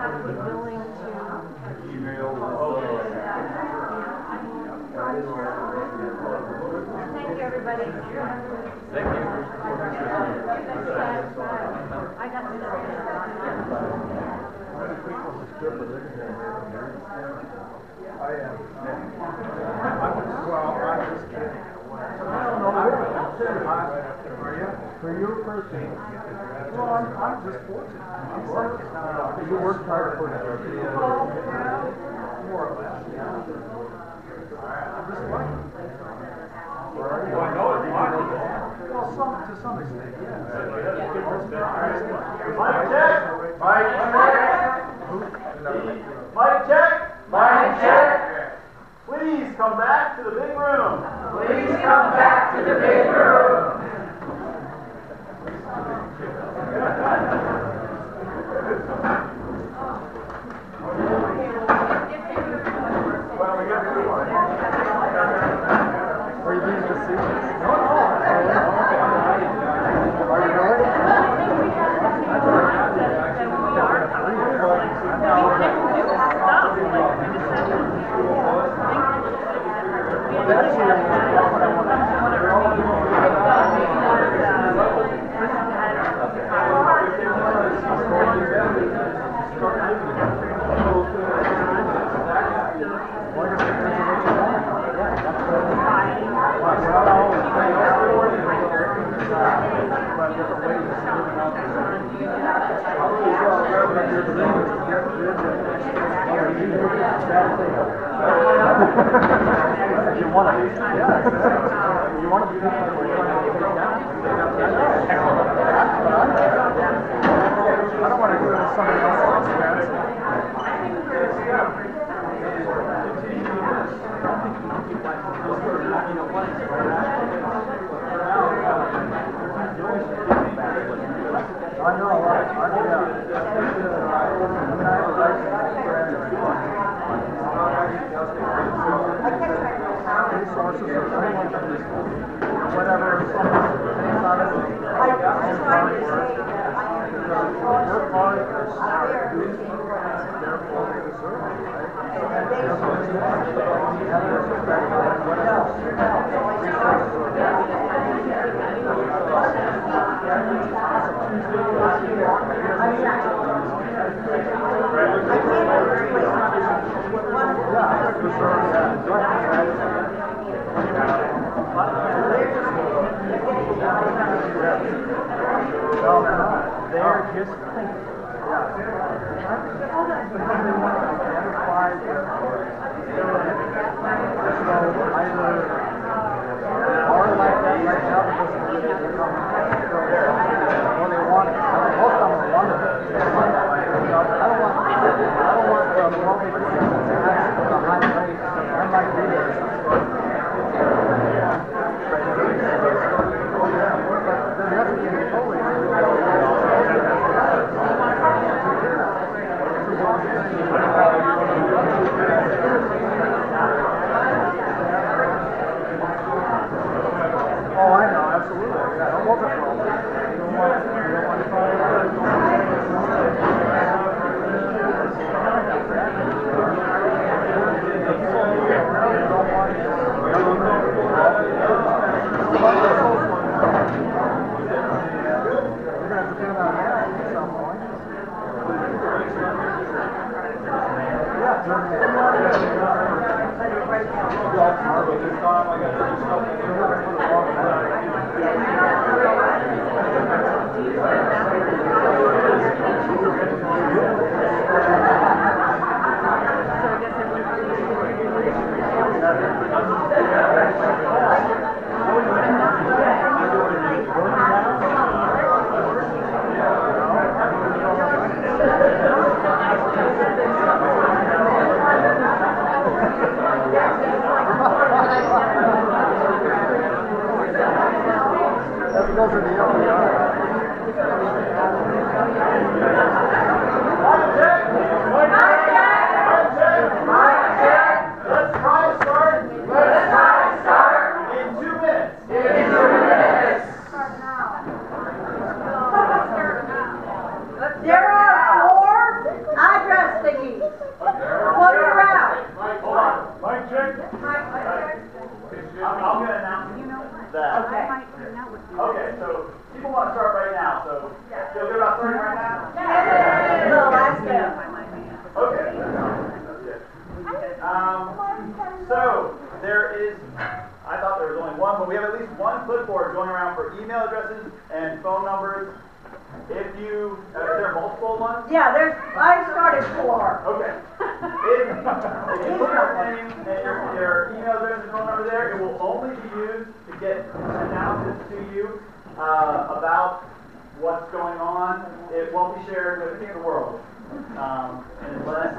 have to be willing to thank you, everybody. Thank you. I got to know. For your person, well, I'm just fortunate. You worked hard for it. More or less. I'm just lucky. Well, I know it's lucky. Well, to some extent, yes. Mic check. Mic check. Mic check. Please come back to the big room. Please come back to the big room. Well, we got two more. Are you being facetious? No. Are you really? You want to be, yeah, you want to be I don't want to do it at somebody else's expense. I know a lot. Resources or whatever. They're just thinking. Oh, I know, absolutely. Yeah, don't overthrow it. You don't want I started 4. Okay. If you put your name and your email address and phone number there, it will only be used to get announcements to you about what's going on. It won't be shared with the world. Unless,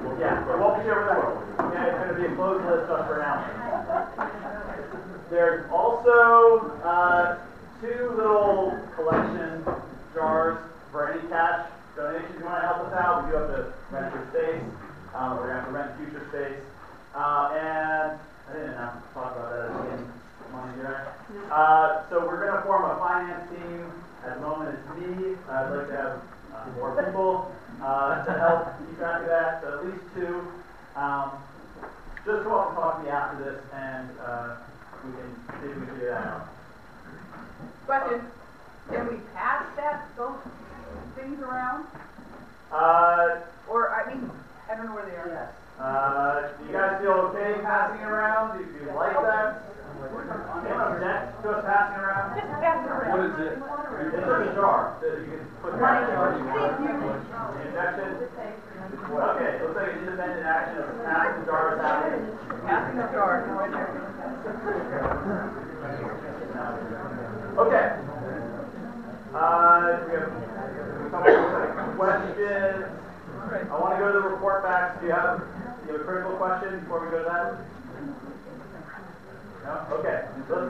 well, yeah, it won't be shared with the world. Okay, it's going to be a closed list up for announcements. There's also 2 little collection jars for any cash donations you want to help us out. We do have to rent your space. We're going to have to rent future space. And I didn't have to talk about that at the beginning. Money here. So we're going to form a finance team. At the moment it's me. I'd like to have more people to help keep track of that. So at least 2. Just come up and talk to me after this, and we can see if we can figure that out. Question, can we pass those things around? Or, I mean, I don't know where they are. Yes. Do you guys feel okay passing it around? Do you like that? Anyone object to us passing around? Just pass it around. What is it? It's just a jar that you can put back in. Objection? Okay, looks like an independent action of passing the jar is happening. Passing the jar. Okay. We have a couple of questions. I want to go to the report backs. Do you have a critical question before we go to that? No? Okay. Is that a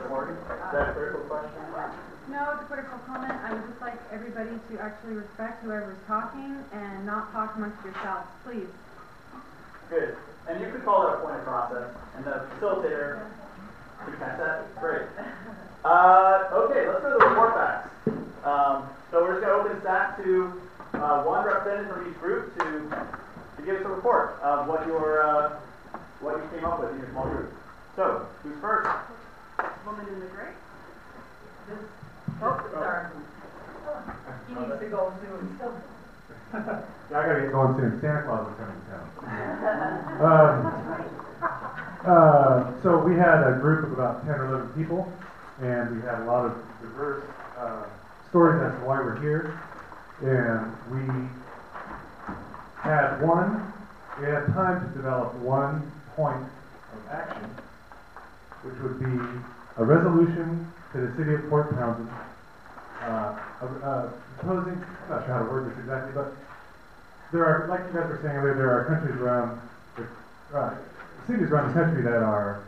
critical question? No, it's a critical comment. I would just like everybody to actually respect whoever's talking and not talk amongst yourselves, please. Good. And you could call that a point of process, and the facilitator can catch that. Great. Okay, let's go to the report backs. So we're just going to open this back to one representative from each group to give us a report of what you came up with in your small group. So, who's first? Woman in the gray? Sorry. He needs to go soon. Yeah, I gotta get going soon. Santa Claus is coming to town. So we had a group of about 10 or 11 people, and we had a lot of diverse stories as to why we're here. And we had time to develop one point of action, which would be a resolution to the city of Port Townsend proposing, I'm not sure how to word this exactly, but there are, like you guys were saying earlier, there are countries around, cities around the country that are,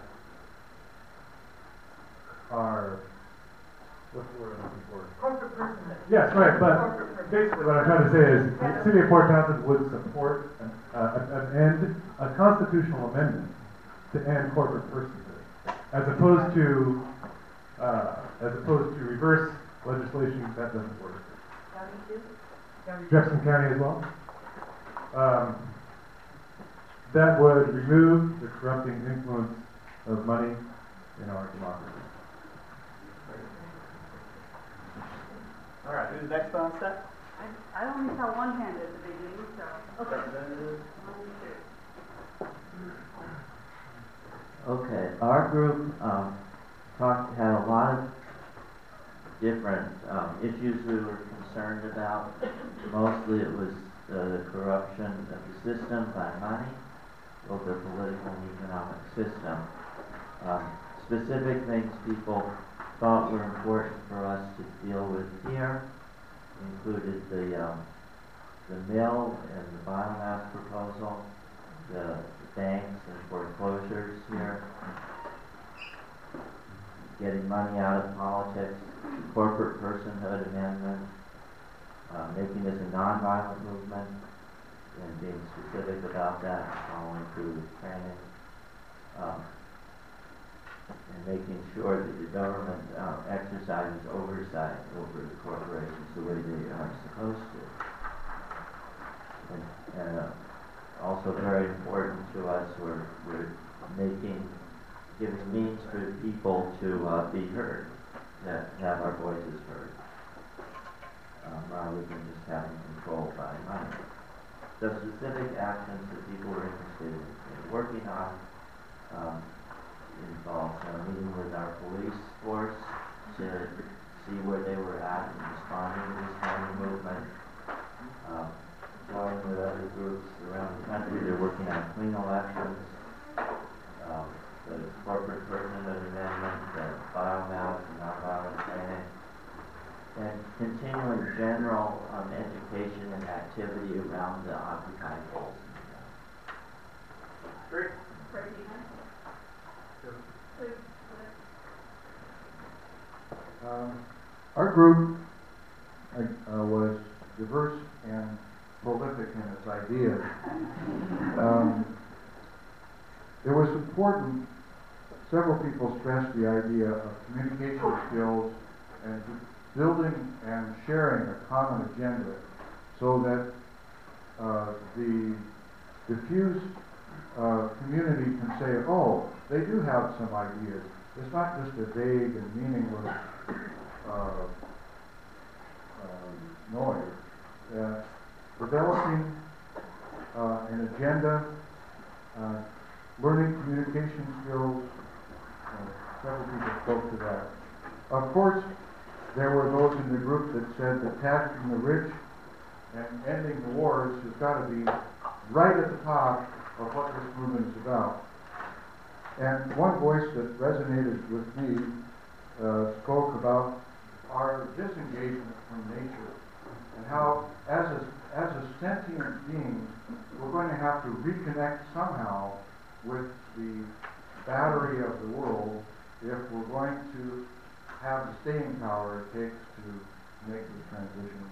what's the word I'm looking for? Corporate person. Yes, right, but basically what I'm trying to say is the city of Port Townsend would support a constitutional amendment to end corporate personhood, as opposed to reverse legislation that doesn't work. County too? Jefferson County as well. That would remove the corrupting influence of money in our democracy. All right, who's next on step? I only saw one hand at the beginning, so. Representative. Okay, our group had a lot of different issues we were concerned about. Mostly it was the corruption of the system by money, both the political and economic system. Specific things people thought were important for us to deal with here included the mill and the biomass proposal, the banks and foreclosures here, getting money out of politics, corporate personhood amendment, making this a nonviolent movement, and being specific about that, following through with training, and making sure that the government exercises oversight over the corporations the way they are supposed to. And also very important to us, we're giving means for people to be heard, that have our voices heard, rather than just having control by money. So specific actions that people are interested in working on involved meeting with our police force to see where they were at in responding to this kind of movement, between elections, the corporate personhood amendment, the biomass and nonviolent training, and continuing general education and activity around the occupied goals. Great. Our group was diverse and prolific in its ideas. It was important, several people stressed the idea of communication skills and building and sharing a common agenda so that the diffuse community can say, oh, they do have some ideas. It's not just a vague and meaningless noise. Developing an agenda, learning communication skills, several people spoke to that. Of course, there were those in the group that said that taxing the rich and ending the wars has got to be right at the top of what this movement is about. And one voice that resonated with me spoke about our disengagement from nature and how, as a sentient being, we're going to have to reconnect somehow with the battery of the world if we're going to have the staying power it takes to make this transition.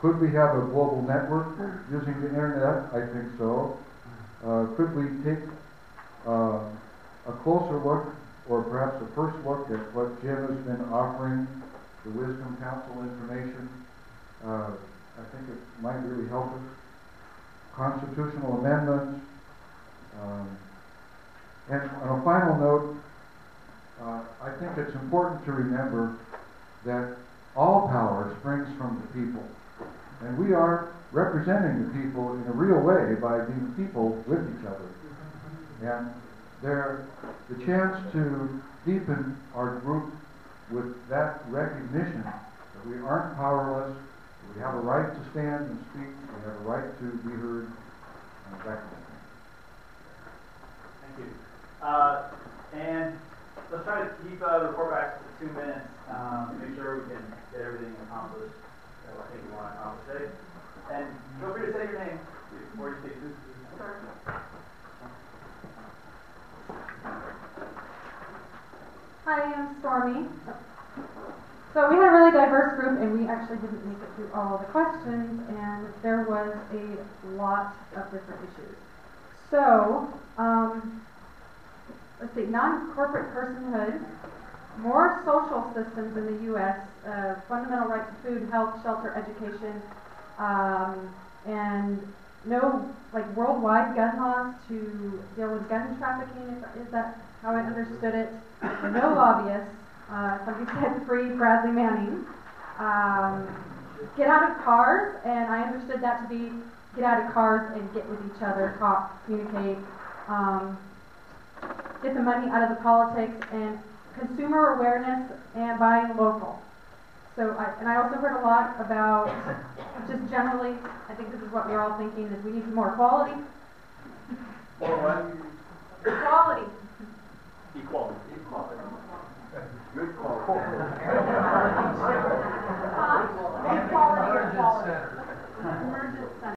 Could we have a global network using the internet? I think so. Could we take a closer look, or perhaps a first look at what Jim has been offering, the Wisdom Council information? I think it might really help us. Constitutional amendments. And on a final note, I think it's important to remember that all power springs from the people. And we are representing the people in a real way by being people with each other. And the chance to deepen our group with that recognition that we aren't powerless, that we have a right to stand and speak, we have a right to be heard, and that kind of thing. Thank you. And let's try to keep the report back to 2 minutes to make sure we can get everything accomplished that I think we want to accomplish today. And feel free to say your name before you speak. Hi, I'm Stormy. So we had a really diverse group, and we actually didn't make it through all the questions, and there was a lot of different issues. So, let's see, non-corporate personhood, more social systems in the U.S., fundamental right to food, health, shelter, education, and no, like, worldwide gun laws to deal with gun trafficking, is that how I understood it? No lobbyists. Somebody said free Bradley Manning. Get out of cars, and I understood that to be get out of cars and get with each other, talk, communicate, get the money out of the politics, and consumer awareness and buying local. So, I also heard a lot about just generally, I think this is what we're all thinking, is we need more quality. More what? Quality. Equality. Good call. Equality or quality? Emergent center.